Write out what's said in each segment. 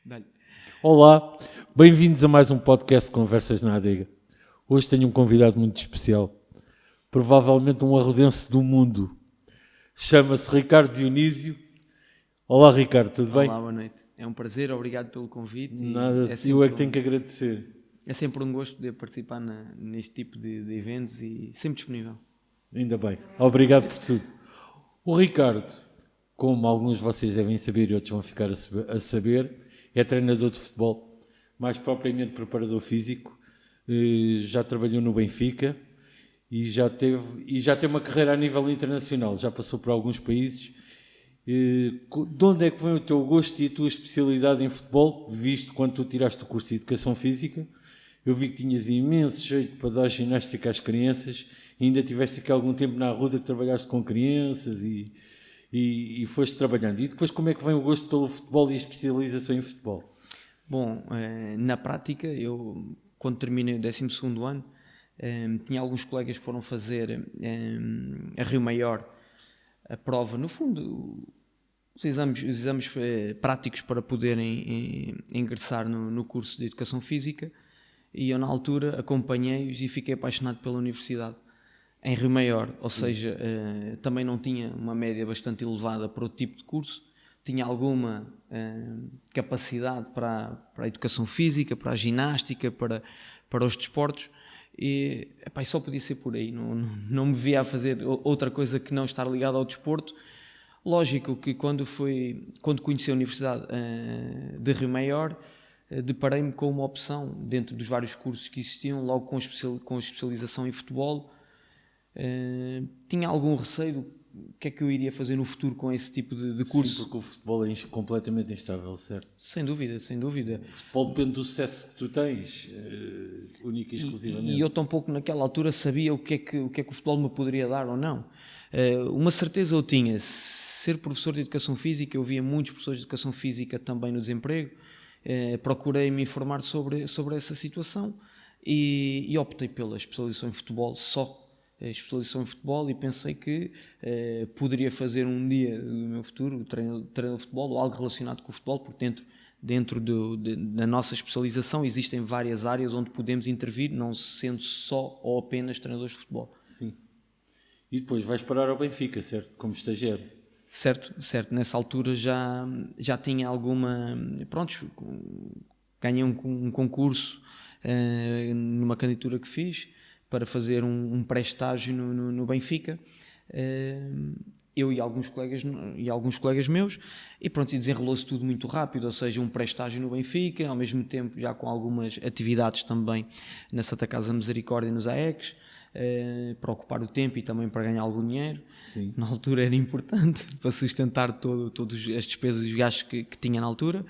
Dá-lhe. Olá, bem-vindos a mais um podcast de Conversas na Adega. Hoje tenho um convidado muito especial, provavelmente um arrodense do mundo. Chama-se Ricardo Dionísio. Olá Ricardo, tudo bem? Olá, boa noite. É um prazer, obrigado pelo convite. Nada, É eu é que tenho que agradecer. É sempre um gosto poder participar neste tipo de eventos e sempre disponível. Ainda bem, obrigado por tudo. O Ricardo, como alguns de vocês devem saber e outros vão ficar a saber, é treinador de futebol, mais propriamente preparador físico, já trabalhou no Benfica e já tem uma carreira a nível internacional, já passou por alguns países. De onde é que vem o teu gosto e a tua especialidade em futebol, visto quando tu tiraste o curso de Educação Física? Eu vi que tinhas imenso jeito para dar ginástica às crianças e ainda tiveste aqui algum tempo na Arruda que trabalhaste com crianças e foste trabalhando. E depois como é que vem o gosto pelo futebol e a especialização em futebol? Bom, na prática, eu quando terminei o 12º ano, tinha alguns colegas que foram fazer a Rio Maior a prova, no fundo, os exames práticos para poderem ingressar no curso de Educação Física, e eu na altura acompanhei-os e fiquei apaixonado pela universidade em Rio Maior. Ou seja, também não tinha uma média bastante elevada para o tipo de curso, tinha alguma capacidade para a educação física, para a ginástica, para os desportos, e só podia ser por aí. Não me via a fazer outra coisa que não estar ligado ao desporto. Lógico que quando conheci a Universidade de Rio Maior, deparei-me com uma opção dentro dos vários cursos que existiam, logo com especialização em futebol. Tinha algum receio do que é que eu iria fazer no futuro com esse tipo de curso. Sim, porque o futebol é completamente instável, certo? Sem dúvida, sem dúvida. O futebol depende do sucesso que tu tens, única e exclusivamente. E eu tampouco naquela altura sabia o que é que o futebol me poderia dar ou não. Uma certeza eu tinha, ser professor de Educação Física, eu via muitos professores de Educação Física também no desemprego, procurei me informar sobre essa situação e optei pela especialização em futebol, só especialização em futebol, e pensei que poderia fazer um dia do meu futuro treinador de futebol ou algo relacionado com o futebol, porque dentro da nossa especialização existem várias áreas onde podemos intervir, não sendo só ou apenas treinadores de futebol. Sim. E depois vais parar ao Benfica, certo? Como estagiário. Certo. Nessa altura já tinha alguma... Pronto, ganhei um concurso numa candidatura que fiz para fazer um pré-estágio no Benfica, eu e alguns colegas meus, e pronto, e desenrolou-se tudo muito rápido, ou seja, um pré-estágio no Benfica, ao mesmo tempo já com algumas atividades também na Santa Casa Misericórdia e nos AECs, para ocupar o tempo e também para ganhar algum dinheiro. Sim. Na altura era importante para sustentar todas as despesas e os gastos que tinha na altura.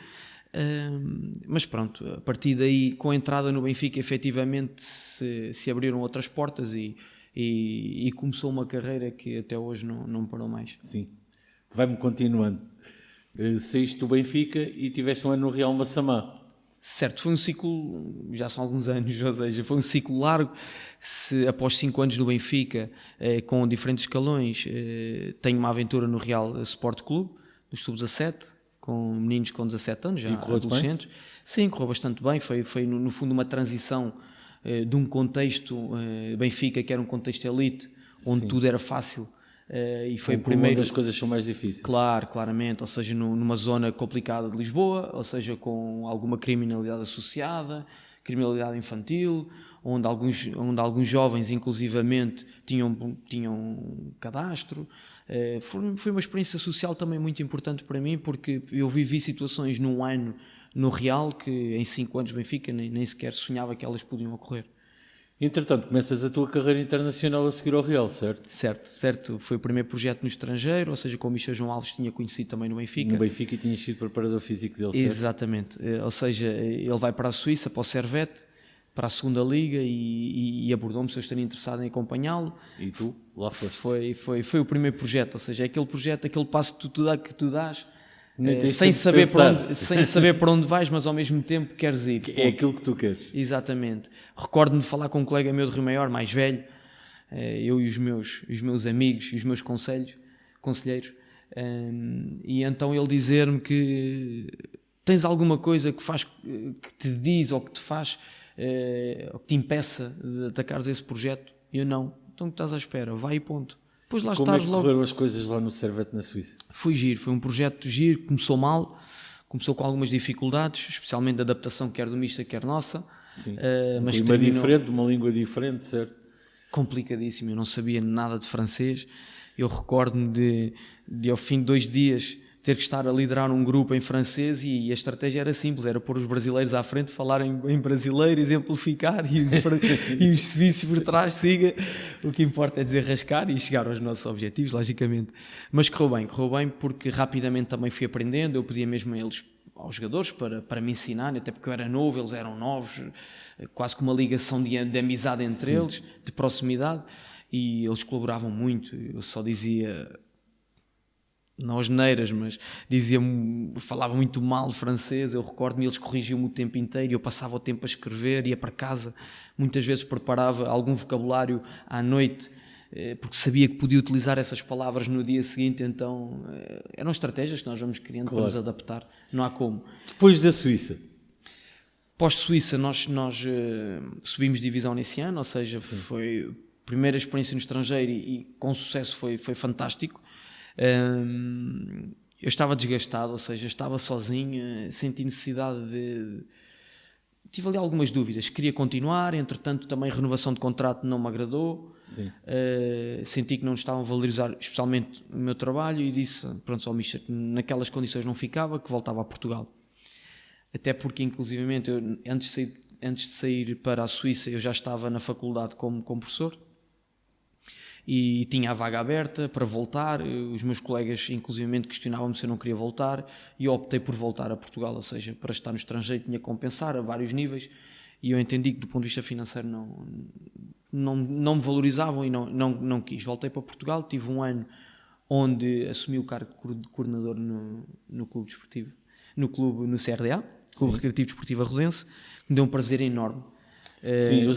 Mas pronto, a partir daí, com a entrada no Benfica, efetivamente se abriram outras portas e começou uma carreira que até hoje não parou mais. Sim, vai-me continuando. Saíste do Benfica e tiveste um ano no Real Massamá. Certo, foi um ciclo, já são alguns anos, ou seja, foi um ciclo largo. Após 5 anos no Benfica, com diferentes escalões, tenho uma aventura no Real Sport Clube, dos sub-17, com meninos com 17 anos, já adolescentes. Bem? Sim, correu bastante bem. Foi no fundo uma transição de um contexto Benfica, que era um contexto elite, onde Sim. tudo era fácil. E foi primeiro as coisas são mais difíceis. Claramente, ou seja, numa zona complicada de Lisboa, ou seja, com alguma criminalidade associada, criminalidade infantil, onde alguns jovens, inclusivamente, tinham cadastro. Foi uma experiência social também muito importante para mim, porque eu vivi situações num ano no Real que em 5 anos Benfica nem sequer sonhava que elas podiam ocorrer. Entretanto, começas a tua carreira internacional a seguir ao Real, certo? Certo. Foi o primeiro projeto no estrangeiro, ou seja, com o Michel João Alves tinha conhecido também no Benfica. No Benfica e tinhas sido preparador físico dele, certo? Exatamente. Ou seja, ele vai para a Suíça, para o Servette, para a segunda liga, e abordou-me se eu estaria interessado em acompanhá-lo. E tu lá foste? Foi o primeiro projeto, ou seja, é aquele projeto, aquele passo que tu dás, sem saber para onde vais, mas ao mesmo tempo queres ir. É aquilo que tu queres. Exatamente. Recordo-me de falar com um colega meu de Rio Maior, mais velho, eu e os meus amigos e os meus conselheiros, e então ele dizer-me que tens alguma coisa que faz, que te diz ou que te faz, ou que te impeça de atacares esse projeto? Eu não. Então o que estás à espera? Vai e ponto. Depois lá Como estás é que logo. correram as coisas lá no Servette, na Suíça? Foi giro, foi um projeto giro, começou mal, começou com algumas dificuldades, especialmente de adaptação quer do mista, quer nossa. Sim. Mas Um clima diferente, uma língua diferente, certo? Complicadíssimo, eu não sabia nada de francês. Eu recordo-me de ao fim de 2 dias ter que estar a liderar um grupo em francês e a estratégia era simples, era pôr os brasileiros à frente, falarem em brasileiro, exemplificar e os suíços por trás, siga. O que importa é desenrascar e chegar aos nossos objetivos, logicamente. Mas correu bem porque rapidamente também fui aprendendo, eu pedia mesmo a eles, aos jogadores, para me ensinar, até porque eu era novo, eles eram novos, quase que uma ligação de amizade entre Sim. eles, de proximidade, e eles colaboravam muito. Eu só dizia, não asneiras, mas falava muito mal francês, eu recordo-me, eles corrigiam-me o tempo inteiro, eu passava o tempo a escrever, ia para casa, muitas vezes preparava algum vocabulário à noite, porque sabia que podia utilizar essas palavras no dia seguinte, então eram estratégias que nós vamos criando para nos adaptar, não há como. Depois da Suíça? Pós-Suíça nós subimos divisão nesse ano, ou seja, foi a primeira experiência no estrangeiro e com sucesso foi fantástico. Eu estava desgastado, ou seja, estava sozinho, senti necessidade tive ali algumas dúvidas, queria continuar, entretanto também a renovação de contrato não me agradou. Senti que não estavam a valorizar especialmente o meu trabalho e disse, pronto, ao Mister, que naquelas condições não ficava, que voltava a Portugal. Até porque inclusivamente eu, antes de sair para a Suíça eu já estava na faculdade como professor e tinha a vaga aberta para voltar. Os meus colegas inclusivamente questionavam-me se eu não queria voltar e eu optei por voltar a Portugal, ou seja, para estar no estrangeiro tinha que compensar a vários níveis e eu entendi que do ponto de vista financeiro não me valorizavam e não quis. Voltei para Portugal, tive um ano onde assumi o cargo de coordenador no clube desportivo, no CRDA, Clube Recreativo Desportivo Arrodense, que me deu um prazer enorme.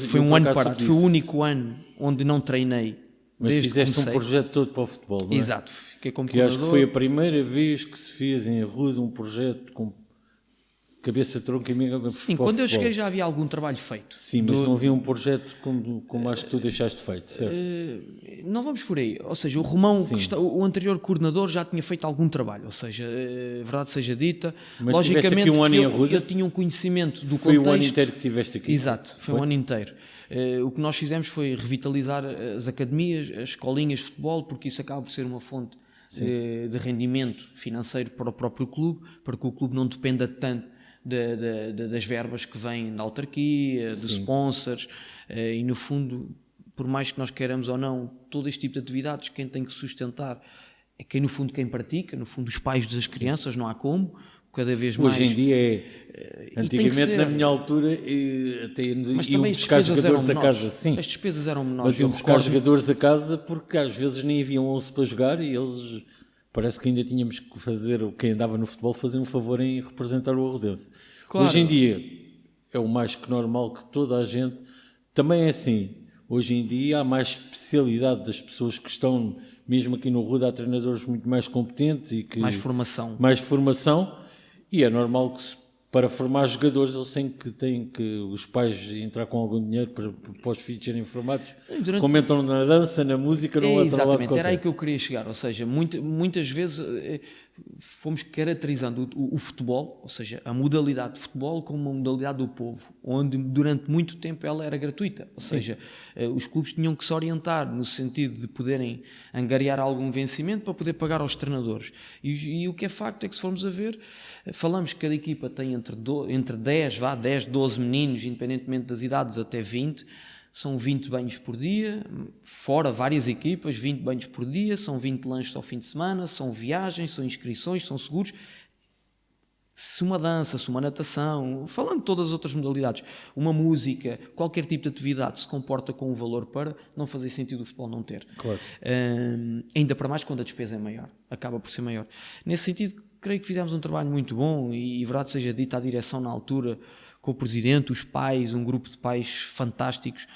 Foi um ano parado, foi o único ano onde não treinei. Mas fizeste um projeto todo para o futebol, não é? Exato, fiquei como que acho que foi a primeira vez que se fez em Arruda um projeto com cabeça, tronco e amiga. Sim, quando eu cheguei já havia algum trabalho feito. Sim, mas não havia um projeto como acho que tu deixaste feito, certo? Não vamos por aí, ou seja, o Romão, o anterior coordenador já tinha feito algum trabalho, ou seja, verdade seja dita, mas logicamente aqui um ano em Arruda? eu tinha um conhecimento do foi contexto. Foi o ano inteiro que estiveste aqui? Exato, foi um ano inteiro. O que nós fizemos foi revitalizar as academias, as escolinhas de futebol, porque isso acaba por ser uma fonte de rendimento financeiro para o próprio clube, para que o clube não dependa tanto das verbas que vêm da autarquia, dos sponsors, e no fundo, por mais que nós queiramos ou não, todo este tipo de atividades, quem tem que sustentar é quem no fundo quem pratica, no fundo os pais das crianças, não há como, cada vez mais. Hoje em dia antigamente na minha altura até iam buscar jogadores a casa, sim. As despesas eram menores. Mas iam buscar jogadores a casa porque às vezes nem haviam 11 para jogar e eles, parece que ainda tínhamos que fazer, quem andava no futebol, fazer um favor em representar o Arrodense. Claro. Hoje em dia é o mais que normal que toda a gente, também é assim, hoje em dia há mais especialidade das pessoas que estão, mesmo aqui no Arruda, há treinadores muito mais competentes e que... Mais formação. E é normal que para formar jogadores eles têm que os pais entrar com algum dinheiro para os filhos serem formados. Como entram na dança, na música, não é exatamente, era aí que eu queria chegar. Ou seja, muitas vezes fomos caracterizando o futebol, ou seja, a modalidade de futebol como uma modalidade do povo, onde durante muito tempo ela era gratuita. Ou seja, os clubes tinham que se orientar no sentido de poderem angariar algum vencimento para poder pagar aos treinadores. E o que é facto é que se formos a ver, falamos que cada equipa tem entre 10, 12 meninos, independentemente das idades, até 20, são 20 banhos por dia, fora várias equipas, 20 banhos por dia, são 20 lanches ao fim de semana, são viagens, são inscrições, são seguros. Se uma dança, se uma natação, falando de todas as outras modalidades, uma música, qualquer tipo de atividade se comporta com um valor para, não fazer sentido o futebol não ter. Claro. Ainda para mais quando a despesa é maior, acaba por ser maior. Nesse sentido, creio que fizemos um trabalho muito bom e verdade seja dita, a direção na altura, com o presidente, os pais, um grupo de pais fantásticos,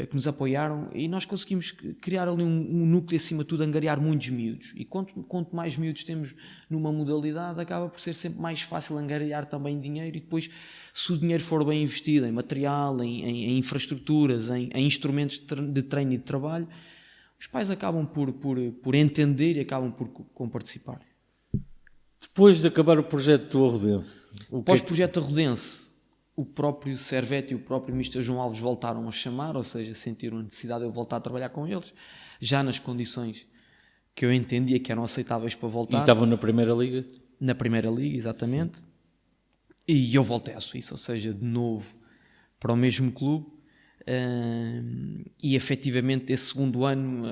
que nos apoiaram, e nós conseguimos criar ali um núcleo, acima de tudo, angariar muitos miúdos. E quanto mais miúdos temos numa modalidade, acaba por ser sempre mais fácil angariar também dinheiro, e depois, se o dinheiro for bem investido em material, em infraestruturas, em instrumentos de treino e de trabalho, os pais acabam por entender e acabam por participar. Depois de acabar o projeto do Arrodense... Pós-projeto Arrodense, o próprio Servete e o próprio Mr. João Alves voltaram a chamar, ou seja, sentiram a necessidade de eu voltar a trabalhar com eles, já nas condições que eu entendia que eram aceitáveis para voltar. E estavam na Primeira Liga? Na Primeira Liga, exatamente. Sim. E eu voltei à Suíça, ou seja, de novo para o mesmo clube, e efetivamente esse segundo ano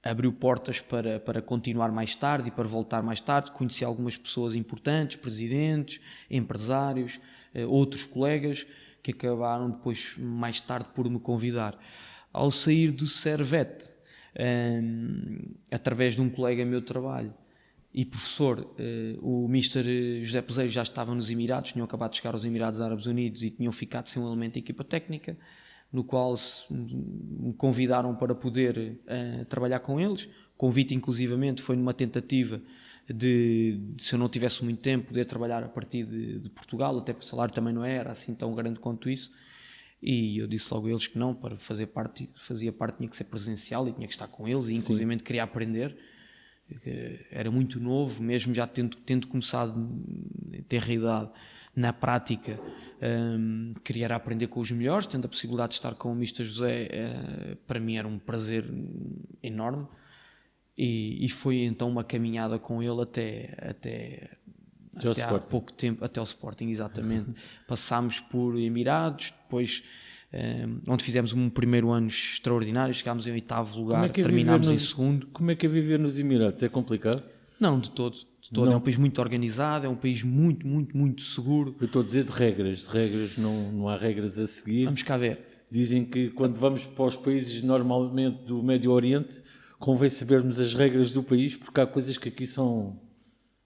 abriu portas para continuar mais tarde e para voltar mais tarde. Conheci algumas pessoas importantes, presidentes, empresários, outros colegas, que acabaram depois, mais tarde, por me convidar. Ao sair do Servete, através de um colega meu de trabalho e professor, o Mr. José Peseiro já estava nos Emirados, tinham acabado de chegar aos Emirados Árabes Unidos e tinham ficado sem um elemento da equipa técnica, no qual me convidaram para poder trabalhar com eles. O convite, inclusivamente, foi numa tentativa de, se eu não tivesse muito tempo, poder trabalhar a partir de Portugal, até porque o salário também não era assim tão grande quanto isso, e eu disse logo a eles que não, para fazer parte, tinha que ser presencial e tinha que estar com eles, e inclusivamente queria aprender. Era muito novo, mesmo já tendo começado a ter idade. Na prática, queria aprender com os melhores, tendo a possibilidade de estar com o Mr. José, para mim era um prazer enorme, e foi então uma caminhada com ele até há pouco tempo, até ao Sporting, exatamente. Passámos por Emirados, depois onde fizemos um primeiro ano extraordinário, chegámos em 8º lugar, terminámos em 2º. Como é que é viver nos Emirados? É complicado? Não, de todo. É um país muito organizado, é um país muito, muito, muito seguro. Eu estou a dizer de regras não há regras a seguir. Vamos cá ver. Dizem que quando vamos para os países normalmente do Médio Oriente, convém sabermos as regras do país, porque há coisas que aqui são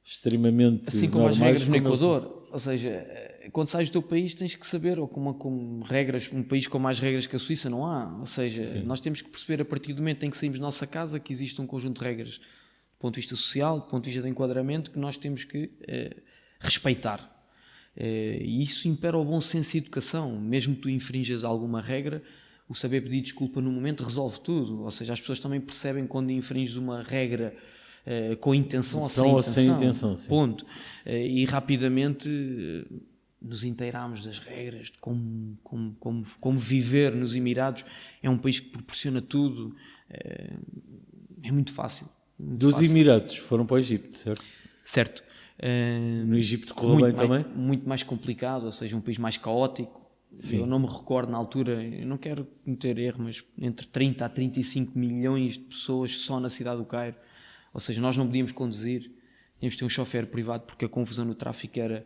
extremamente assim como normais, as regras no Equador. Ou seja, quando sais do teu país tens que saber, ou com regras, um país com mais regras que a Suíça não há. Ou seja, nós temos que perceber, a partir do momento em que saímos da nossa casa, que existe um conjunto de regras do ponto de vista social, do ponto de vista de enquadramento, que nós temos que respeitar. E isso impera o bom senso e educação. Mesmo que tu infrinjas alguma regra, o saber pedir desculpa no momento resolve tudo. Ou seja, as pessoas também percebem quando infringes uma regra com intenção ou sem intenção. Sim. Ponto. E rapidamente nos inteiramos das regras, de como viver nos Emirados. É um país que proporciona tudo. É muito fácil. Dos Emirados foram para o Egito, certo? Certo. No Egito correu bem também? Muito mais complicado, ou seja, um país mais caótico. Sim. Eu não me recordo na altura, eu não quero cometer erro, mas entre 30 a 35 milhões de pessoas só na cidade do Cairo. Ou seja, nós não podíamos conduzir, tínhamos de ter um chofer privado, porque a confusão no tráfico era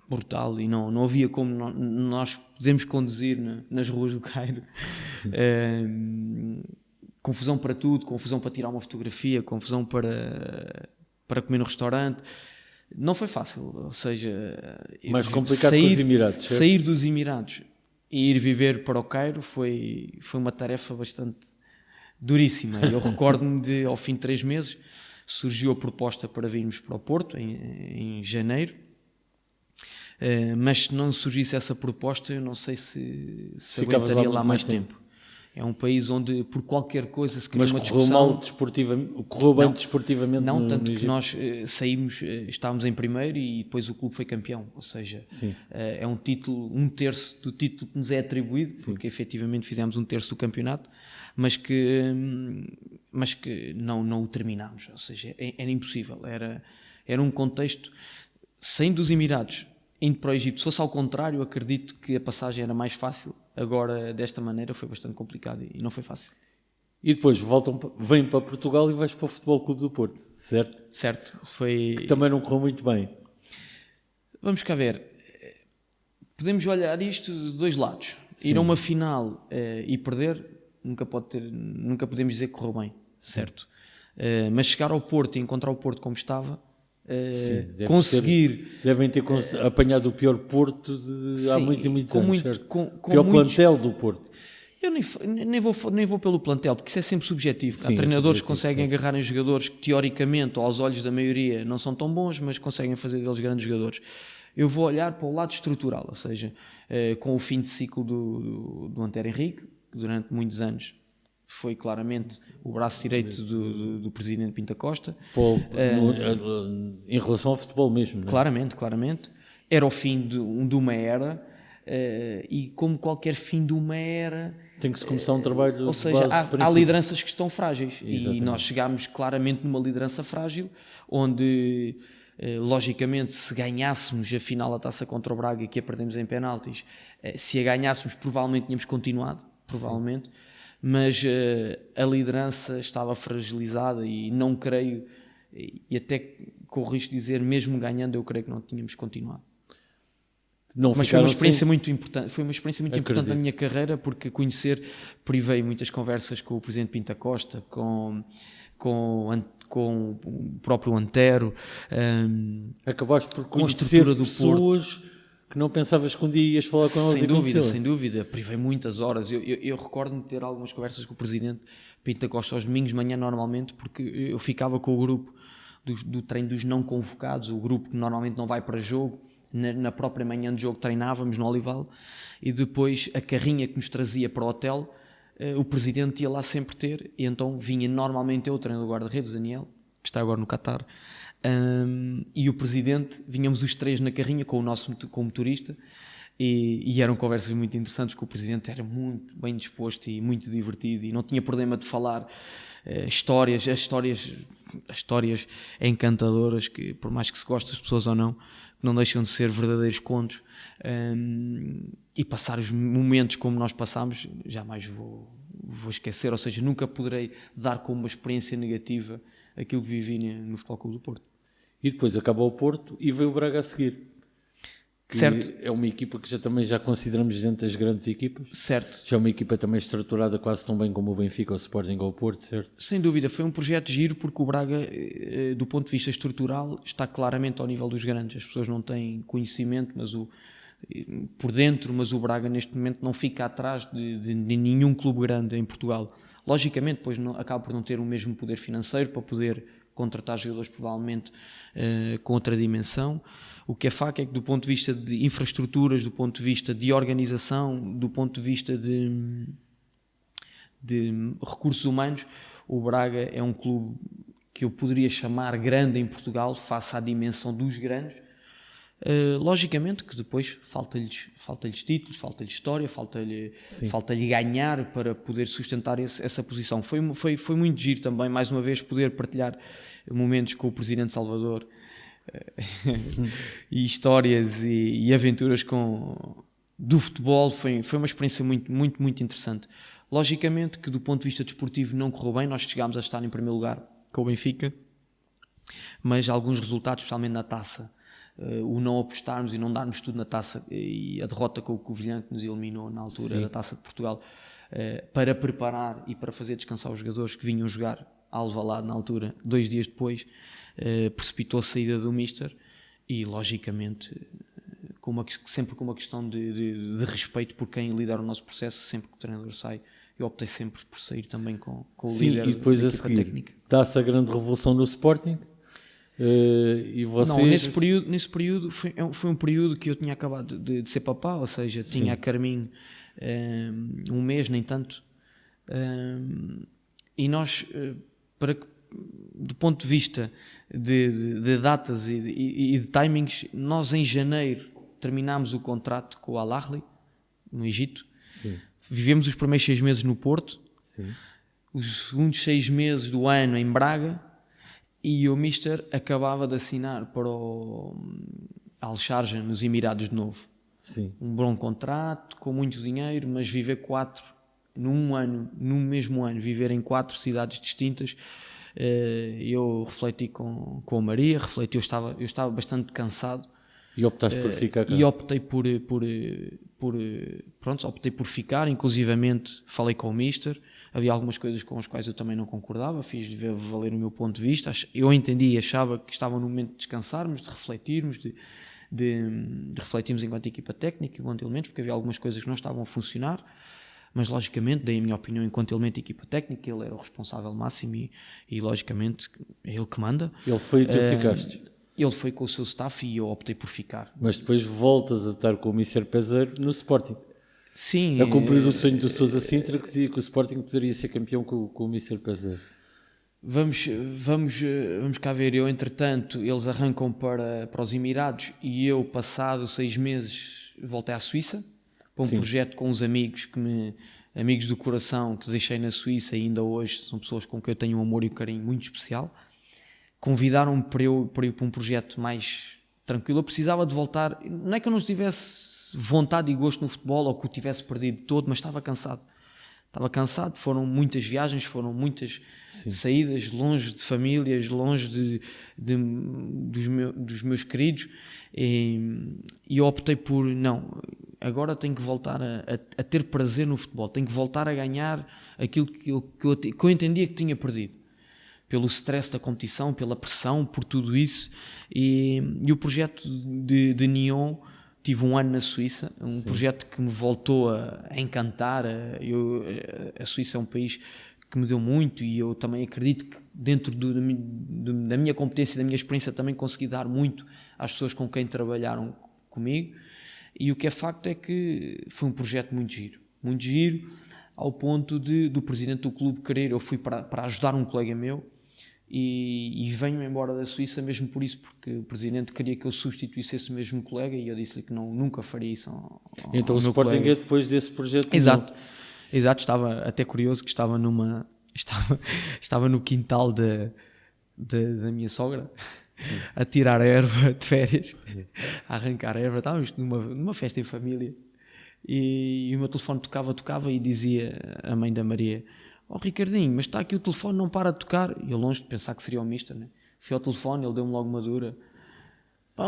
brutal e não havia como nós podermos conduzir nas ruas do Cairo. Confusão para tudo, confusão para tirar uma fotografia, confusão para comer no restaurante. Não foi fácil, ou seja... Mais complicado que os Emirados. Sair dos Emirados e ir viver para o Cairo foi uma tarefa bastante duríssima. Eu recordo-me de, ao fim de 3 meses, surgiu a proposta para virmos para o Porto, em janeiro. Mas se não surgisse essa proposta, eu não sei se aguentaria lá mais tempo. É um país onde, por qualquer coisa, se cria uma discussão... Correu bem desportivamente? Não, tanto que nós saímos, estávamos em primeiro e depois o clube foi campeão. Ou seja, é um título, 1/3 do título que nos é atribuído, porque efetivamente fizemos 1/3 do campeonato, mas que não o terminámos. Ou seja, era impossível. Era um contexto, saindo dos Emirados, indo para o Egito. Se fosse ao contrário, acredito que a passagem era mais fácil. Agora, desta maneira, foi bastante complicado e não foi fácil. E depois vêm para Portugal e vais para o Futebol Clube do Porto, certo? Certo. Foi... Que também não correu muito bem. Vamos cá ver. Podemos olhar isto de 2 lados. Ir a uma final e perder, nunca podemos dizer que correu bem, certo? Mas chegar ao Porto e encontrar o Porto como estava, conseguir... Devem ter apanhado o pior Porto há muitos e muitos anos, certo? Pior plantel do Porto. Eu nem vou pelo plantel, porque isso é sempre subjetivo. Há treinadores que conseguem agarrar em jogadores que, teoricamente, ou aos olhos da maioria, não são tão bons, mas conseguem fazer deles grandes jogadores. Eu vou olhar para o lado estrutural, ou seja, com o fim de ciclo do Antero Henrique, que durante muitos anos foi claramente o braço direito do presidente Pinto Costa. Em relação ao futebol mesmo, não é? Claramente. Era o fim de uma era, e como qualquer fim de uma era... Tem que se começar um trabalho. Ou seja, há lideranças que estão frágeis. Exatamente. E nós chegámos claramente numa liderança frágil, onde, logicamente, se ganhássemos a final da Taça contra o Braga, que a perdemos em penaltis, se a ganhássemos, provavelmente tínhamos continuado, provavelmente. Mas a liderança estava fragilizada e não creio, e até corro o risco de dizer, mesmo ganhando, eu creio que não tínhamos continuado. Mas foi uma experiência muito importante, na minha carreira, porque privei muitas conversas com o presidente Pinto Costa, com o próprio Antero. Acabaste por conhecer pessoas que não pensavas que um dia ias falar com elas. Sem dúvida, privei muitas horas. Eu recordo-me de ter algumas conversas com o presidente Pinto Costa aos domingos de manhã, normalmente, porque eu ficava com o grupo do treino dos não convocados, o grupo que normalmente não vai para jogo. Na própria manhã de jogo treinávamos no Olival, e depois a carrinha que nos trazia para o hotel, o presidente ia lá sempre ter, e então vinha normalmente eu, o treinador do guarda-redes, Daniel, que está agora no Qatar, e o presidente, vinhamos os três na carrinha com o motorista, e eram conversas muito interessantes, que o presidente era muito bem disposto e muito divertido, e não tinha problema de falar histórias encantadoras, que por mais que se goste das pessoas ou não deixam de ser verdadeiros contos, e passar os momentos como nós passámos, jamais vou esquecer, ou seja, nunca poderei dar como uma experiência negativa aquilo que vivi no Futebol Clube do Porto. E depois acabou o Porto e veio o Braga a seguir. Certo. É uma equipa que também já consideramos dentro das grandes equipas. Certo. Já é uma equipa também estruturada quase tão bem como o Benfica, o Sporting ou o Porto, certo? Sem dúvida, foi um projeto giro, porque o Braga, do ponto de vista estrutural, está claramente ao nível dos grandes. As pessoas não têm conhecimento por dentro, mas o Braga neste momento não fica atrás de nenhum clube grande em Portugal. Logicamente, depois acaba por não ter o mesmo poder financeiro para poder contratar jogadores provavelmente com outra dimensão. O que é facto é que, do ponto de vista de infraestruturas, do ponto de vista de organização, do ponto de vista de recursos humanos, o Braga é um clube que eu poderia chamar grande em Portugal, face à dimensão dos grandes. Logicamente que depois falta-lhes títulos, falta-lhes história, falta-lhe ganhar para poder sustentar essa posição. Foi muito giro também, mais uma vez, poder partilhar momentos com o presidente Salvador, e histórias e aventuras do futebol. Foi uma experiência muito, muito, muito interessante. Logicamente que, do ponto de vista desportivo, não correu bem. Nós chegámos a estar em primeiro lugar com o Benfica, mas alguns resultados, especialmente na taça, o não apostarmos e não darmos tudo na taça, e a derrota com o Covilhã, que nos eliminou na altura da Taça de Portugal, para preparar e para fazer descansar os jogadores que vinham jogar a Alvalade na altura, 2 dias depois, precipitou a saída do Mister. E logicamente sempre com uma questão de respeito por quem lidera o nosso processo. Sempre que o treinador sai, eu optei sempre por sair também com o líder. E depois a seguir técnica. Dá-se a grande revolução no Sporting, e vocês... Não, nesse período foi um período que eu tinha acabado de ser papá, ou seja, tinha a Carminho um mês, nem tanto, e nós, do ponto de vista de datas e de timings, nós em janeiro terminámos o contrato com o Al Ahly no Egito. Sim. Vivemos os primeiros 6 meses no Porto. Sim. Os segundos 6 meses do ano em Braga, e o Mister acabava de assinar para o Al Sharjah nos Emirados de novo. Sim. Um bom contrato, com muito dinheiro, mas viver num mesmo ano, viver em 4 cidades distintas. Eu refleti com a Maria, eu estava bastante cansado. E optaste por ficar cá? E optei optei por ficar, inclusivamente falei com o Mister, havia algumas coisas com as quais eu também não concordava, fiz valer o meu ponto de vista, eu entendi e achava que estava no momento de descansarmos, de refletirmos, de refletirmos enquanto equipa técnica, enquanto elementos, porque havia algumas coisas que não estavam a funcionar, mas logicamente dei a minha opinião enquanto elemento equipa técnica, ele era o responsável máximo e logicamente é ele que manda. Ele foi e tu ficaste? Ele foi com o seu staff e eu optei por ficar. Mas depois voltas a estar com o Mr. Peseiro no Sporting. Sim. A cumprir o sonho do Sousa Sintra, que dizia que o Sporting poderia ser campeão com o Mr. Peseiro. Vamos cá ver. Eu, entretanto, eles arrancam para os Emirados e eu, passado 6 meses, voltei à Suíça para um projeto com uns amigos amigos do coração que deixei na Suíça e ainda hoje são pessoas com quem eu tenho um amor e um carinho muito especial. Convidaram-me para ir para um projeto mais tranquilo. Eu precisava de voltar. Não é que eu não tivesse vontade e gosto no futebol ou que o tivesse perdido todo, mas estava cansado. Foram muitas viagens, foram muitas saídas, longe de famílias, longe dos meus queridos, e eu optei por, não, agora tenho que voltar a ter prazer no futebol, tenho que voltar a ganhar aquilo que eu entendia que tinha perdido, pelo stress da competição, pela pressão, por tudo isso, e o projeto de Nyon. Tive um ano na Suíça, projeto que me voltou a encantar. A Suíça é um país que me deu muito e eu também acredito que dentro da minha competência e da minha experiência também consegui dar muito às pessoas com quem trabalharam comigo. E o que é facto é que foi um projeto muito giro, ao ponto do presidente do clube querer. Eu fui para ajudar um colega meu e venho embora da Suíça mesmo por isso, porque o presidente queria que eu substituísse esse mesmo colega e eu disse-lhe que nunca faria isso então o Sporting colega. É depois desse projeto? Exato, estava até curioso que estava no quintal da minha sogra a tirar a erva de férias, a arrancar a erva. Estávamos numa festa em família e o meu telefone tocava e dizia a mãe da Maria: Ricardinho, mas está aqui o telefone, não para de tocar. E eu, longe de pensar que seria o Mister, né? Fui ao telefone, ele deu-me logo uma dura.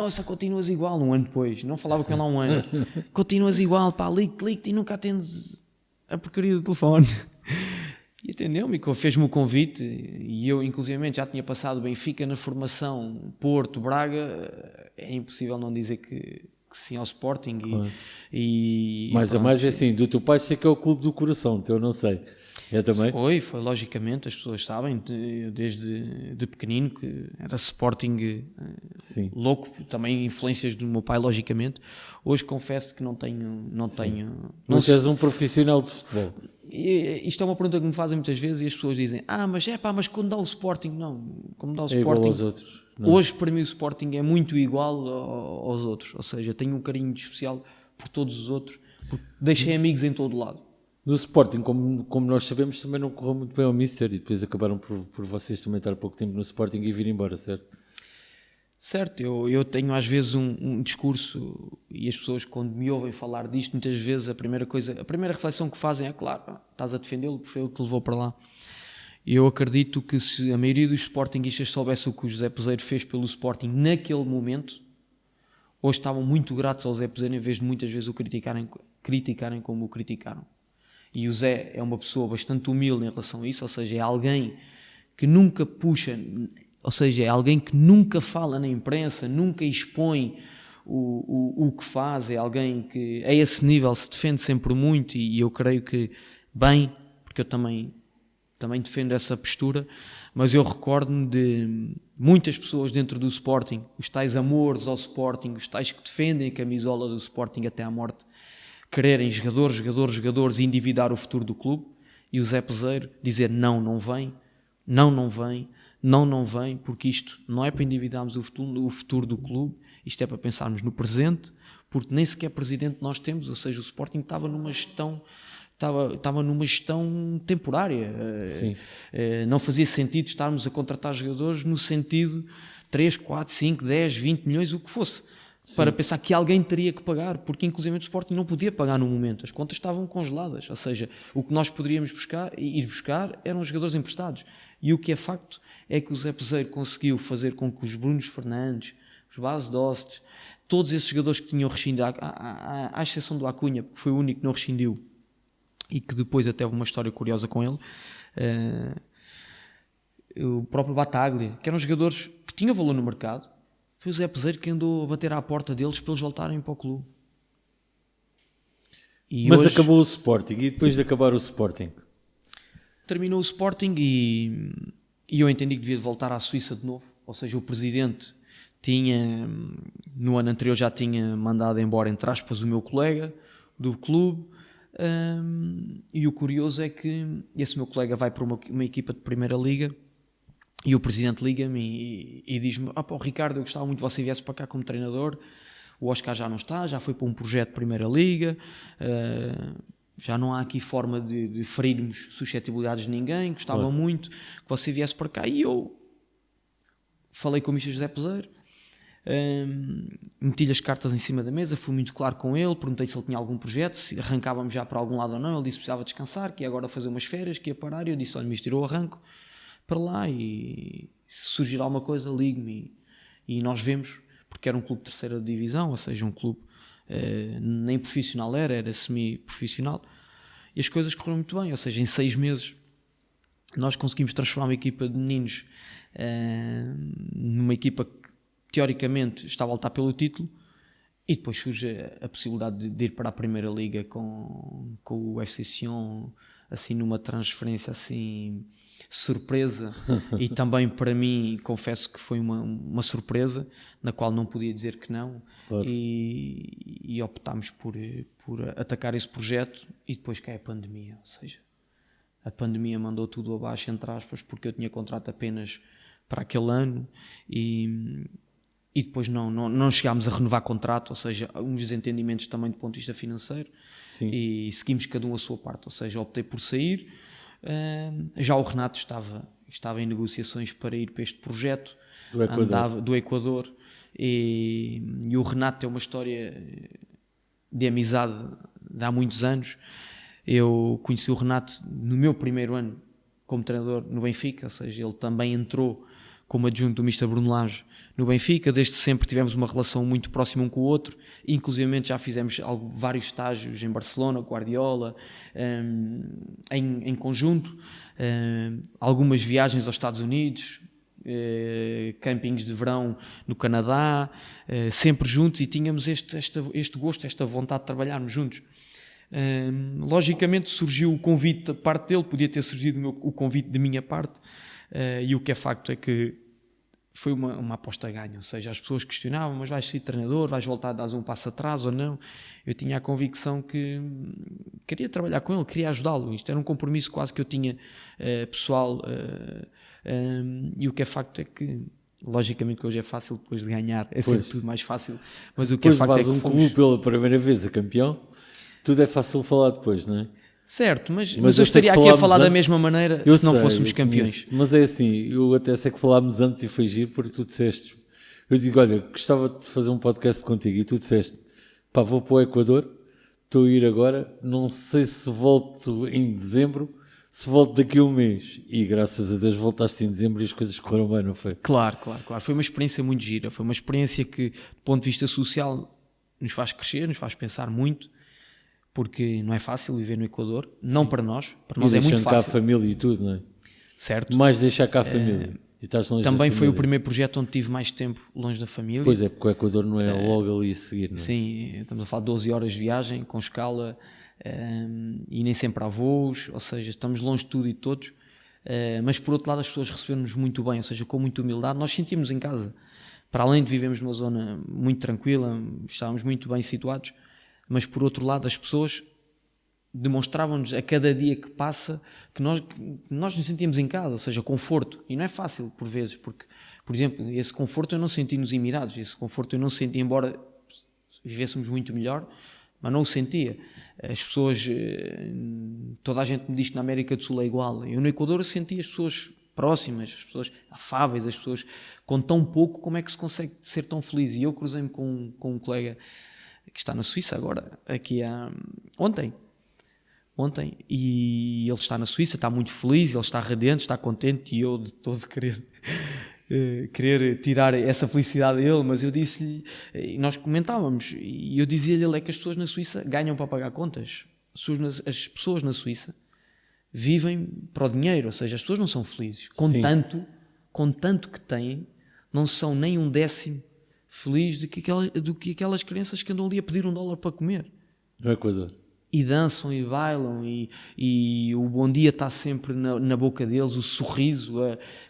Só continuas igual, um ano depois. Não falava com ele há um ano. Continuas igual, ligue-te e nunca atendes a porcaria do telefone. E atendeu-me, fez-me o convite. E eu, inclusivamente, já tinha passado Benfica na formação, Porto, Braga. É impossível não dizer que sim ao Sporting. Claro. Mais a mais é assim, do teu pai sei que é o clube do coração, então eu não sei. Eu também? Foi logicamente, as pessoas sabem, desde pequenino, que era Sporting louco, também influências do meu pai, logicamente. Hoje confesso que não tenho. Mas és um profissional de futebol. Isto é uma pergunta que me fazem muitas vezes e as pessoas dizem: mas quando dá o Sporting, não, como dá o Sporting. Igual aos outros. Não. Hoje, para mim, o Sporting é muito igual aos outros, ou seja, tenho um carinho especial por todos os outros, porque deixei amigos em todo o lado. No Sporting, como nós sabemos, também não correu muito bem ao Mister e depois acabaram por vocês também estar pouco tempo no Sporting e vir embora, certo? Certo, eu tenho às vezes um discurso e as pessoas quando me ouvem falar disto, muitas vezes a primeira reflexão que fazem é: claro, estás a defendê-lo porque foi ele que te levou para lá. Eu acredito que se a maioria dos Sportingistas soubesse o que o José Peseiro fez pelo Sporting naquele momento, hoje estavam muito gratos ao José Peseiro em vez de muitas vezes o criticarem como o criticaram. E o Zé é uma pessoa bastante humilde em relação a isso, ou seja, é alguém que nunca puxa, ou seja, é alguém que nunca fala na imprensa, nunca expõe o que faz, é alguém que a esse nível se defende sempre muito e eu creio que bem, porque eu também defendo essa postura, mas eu recordo-me de muitas pessoas dentro do Sporting, os tais amores ao Sporting, os tais que defendem a camisola do Sporting até à morte, quererem jogadores e endividar o futuro do clube, e o Zé Peseiro dizer não vem, porque isto não é para endividarmos o futuro do clube, isto é para pensarmos no presente, porque nem sequer presidente nós temos, ou seja, o Sporting estava numa gestão temporária. Sim. Não fazia sentido estarmos a contratar jogadores no sentido 3, 4, 5, 10, 20 milhões, o que fosse. Sim. Para pensar que alguém teria que pagar, porque inclusive o Sporting não podia pagar no momento, as contas estavam congeladas, ou seja, o que nós poderíamos ir buscar eram jogadores emprestados, e o que é facto é que o Zé Peseiro conseguiu fazer com que os Brunos Fernandes, os Base Dost, todos esses jogadores que tinham rescindido, à exceção do Acunha, que foi o único que não rescindiu e que depois até houve uma história curiosa com ele, o próprio Bataglia, que eram jogadores que tinham valor no mercado, foi o Zé Peseiro que andou a bater à porta deles para eles voltarem para o clube. Mas hoje, acabou o Sporting, e depois de acabar o Sporting? Terminou o Sporting e eu entendi que devia voltar à Suíça de novo, ou seja, o presidente no ano anterior já tinha mandado embora, entre aspas, o meu colega do clube, e o curioso é que esse meu colega vai para uma equipa de Primeira Liga e o presidente liga-me e diz-me: Ricardo, eu gostava muito que você viesse para cá como treinador, o Oscar já não está, já foi para um projeto de Primeira Liga, já não há aqui forma de ferirmos suscetibilidades de ninguém, gostava muito que você viesse para cá. E eu falei com o Mr. José Peseiro, meti-lhe as cartas em cima da mesa, fui muito claro com ele, perguntei se ele tinha algum projeto, se arrancávamos já para algum lado ou não. Ele disse que precisava descansar, que ia agora fazer umas férias, que ia parar, e eu disse: olha, Mister, eu arranco para lá e se surgir alguma coisa, ligue-me e nós vemos, porque era um clube de terceira divisão, ou seja, um clube nem profissional era semi-profissional, e as coisas correram muito bem, ou seja, em 6 meses nós conseguimos transformar uma equipa de meninos numa equipa que teoricamente estava a lutar pelo título, e depois surge a possibilidade de ir para a Primeira Liga com o FC Sion, assim, numa transferência assim surpresa, e também para mim confesso que foi uma surpresa na qual não podia dizer que não. E optámos por atacar esse projeto, e depois cai a pandemia, ou seja, a pandemia mandou tudo abaixo, entre aspas, porque eu tinha contrato apenas para aquele ano e depois não chegámos a renovar contrato, ou seja, uns desentendimentos também do ponto de vista financeiro. Sim. E seguimos cada um a sua parte, ou seja, optei por sair. Já o Renato estava em negociações para ir para este projeto do Equador, e o Renato tem uma história de amizade de há muitos anos. Eu conheci o Renato no meu primeiro ano como treinador no Benfica, ou seja, ele também entrou como adjunto do Mr. Bruno Lage no Benfica. Desde sempre tivemos uma relação muito próxima um com o outro, inclusivamente já fizemos vários estágios em Barcelona, Guardiola, em conjunto, algumas viagens aos Estados Unidos, campings de verão no Canadá, sempre juntos, e tínhamos este gosto, esta vontade de trabalharmos juntos. Logicamente surgiu o convite da parte dele, podia ter surgido o convite da minha parte, e o que é facto é que foi uma aposta a ganho, ou seja, as pessoas questionavam: mas vais ser treinador, vais voltar a dar um passo atrás ou não? Eu tinha a convicção que queria trabalhar com ele, queria ajudá-lo, isto era um compromisso quase que eu tinha pessoal, e o que é facto é que, logicamente que hoje é fácil depois de ganhar, é sempre tudo mais fácil, mas o que é facto é que um clube pela primeira vez a campeão, tudo é fácil falar depois, não é? Certo, mas eu estaria aqui a falar da mesma maneira se não fôssemos campeões. Mas é assim, eu até sei que falámos antes e foi giro, porque tu disseste, eu digo: olha, gostava de fazer um podcast contigo, e tu disseste: vou para o Equador, estou a ir agora, não sei se volto em dezembro, se volto daqui a um mês. E graças a Deus voltaste em dezembro e as coisas correram bem, não foi? Claro. Foi uma experiência muito gira, foi uma experiência que, do ponto de vista social, nos faz crescer, nos faz pensar muito, porque não é fácil viver no Equador, não para nós é muito fácil. Cá a família e tudo, não é? Certo. Mais deixar cá a família. E estás longe também da foi família. o primeiro projeto onde tive mais tempo longe da família. Pois é, porque o Equador não é logo ali a seguir, não é? Sim, estamos a falar de 12 horas de viagem, com escala, e nem sempre há voos, ou seja, estamos longe de tudo e de todos, mas por outro lado as pessoas receberam-nos muito bem, ou seja, com muita humildade. Nós sentimos em casa, para além de vivermos numa zona muito tranquila, estávamos muito bem situados, mas por outro lado as pessoas demonstravam-nos a cada dia que passa que nós nos sentíamos em casa, ou seja, conforto. E não é fácil por vezes, porque, por exemplo, esse conforto eu não senti nos Emirados, esse conforto eu não senti, embora vivêssemos muito melhor, mas não o sentia. As pessoas, toda a gente me diz que na América do Sul é igual. Eu no Equador eu senti as pessoas próximas, as pessoas afáveis, as pessoas com tão pouco, como é que se consegue ser tão feliz? E eu cruzei-me com um colega que está na Suíça agora, aqui ontem, e ele está na Suíça, está muito feliz, ele está radiante, está contente, e eu de todo querer querer tirar essa felicidade a ele, mas eu disse-lhe, e nós comentávamos, e eu dizia-lhe é que as pessoas na Suíça ganham para pagar contas. As pessoas na Suíça vivem para o dinheiro, ou seja, as pessoas não são felizes. Com tanto que têm, não são nem um décimo felizes do que aquelas crianças que andam ali a pedir $1 para comer. No Equador. E dançam e bailam e o bom dia está sempre na boca deles, o sorriso,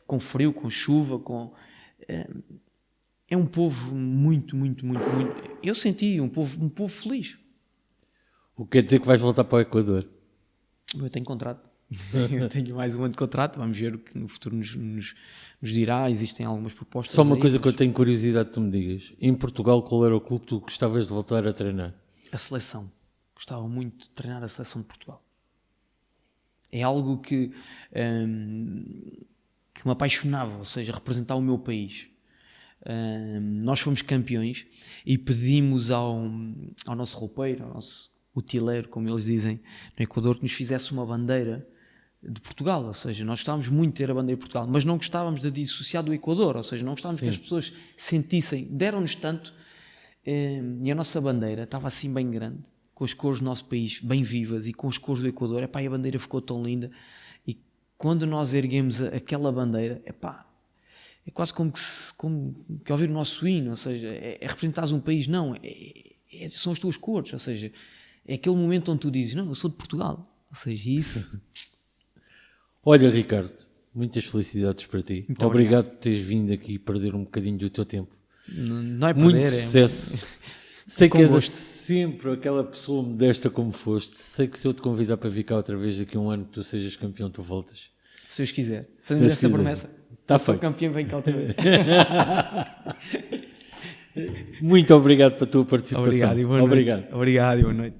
com frio, com chuva, é um povo muito, muito, muito, muito... Eu senti um povo feliz. O que quer dizer que vais voltar para o Equador? Eu tenho contrato. Eu tenho mais um ano de contrato, vamos ver o que no futuro nos dirá. Existem algumas propostas. Só uma coisa que eu tenho curiosidade que tu me digas. Em Portugal, qual era o clube que tu gostavas de voltar a treinar? A seleção. Gostava muito de treinar a seleção de Portugal. É algo que me apaixonava, ou seja, representar o meu país. Nós fomos campeões e pedimos ao nosso roupeiro, ao nosso utileiro, como eles dizem, no Equador, que nos fizesse uma bandeira de Portugal, ou seja, nós gostávamos muito de ter a bandeira de Portugal, mas não gostávamos de dissociar do Equador, ou seja, não gostávamos que as pessoas sentissem, deram-nos tanto, e a nossa bandeira estava assim bem grande, com as cores do nosso país bem vivas e com as cores do Equador, epá, e a bandeira ficou tão linda, e quando nós erguemos aquela bandeira, epá, é quase como que ouvir o nosso hino, ou seja, é representares um país, não, são as tuas cores, ou seja, é aquele momento onde tu dizes, não, eu sou de Portugal, ou seja, isso... Olha, Ricardo, muitas felicidades para ti. Muito obrigado por teres vindo aqui perder um bocadinho do teu tempo. Não é perder, muito sucesso. Sei que és gosto. sempre aquela pessoa modesta como foste. Sei que se eu te convidar para vir cá outra vez daqui a um ano que tu sejas campeão, tu voltas. Se Deus quiser. Fazemos essa promessa. Está feito. Sou campeão, vem cá outra vez. Muito obrigado pela tua participação. Obrigado e boa noite. Obrigado e boa noite.